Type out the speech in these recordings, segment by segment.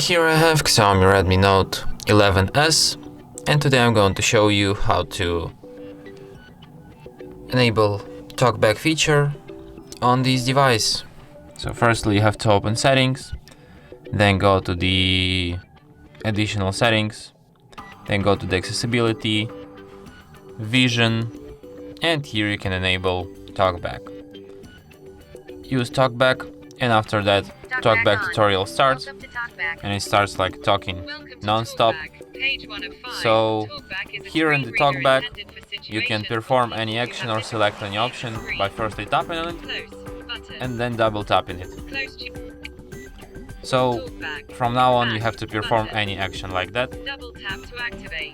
Here I have XIAOMI Redmi Note 11S, and today I'm going to show you how to enable Talkback feature on this device. So firstly you have to open settings, then go to the additional settings, then go to the accessibility, vision, and here you can enable Talkback. Use Talkback, and after that Talkback tutorial starts, and it starts like talking non-stop. So here in the Talkback you can perform any action or select any option by firstly tapping on it and then double tapping it. So from now on you have to perform any action like that.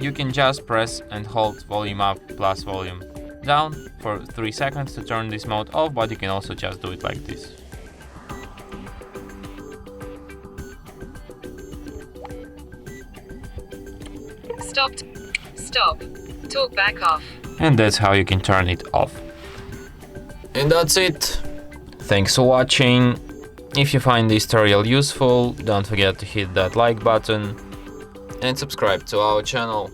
You can just press and hold volume up plus volume down for 3 seconds to turn this mode off, but you can also just do it like this. Stop. Talkback off. And that's how you can turn it off. And that's it. Thanks for watching. If you find this tutorial useful, don't forget to hit that like button and subscribe to our channel.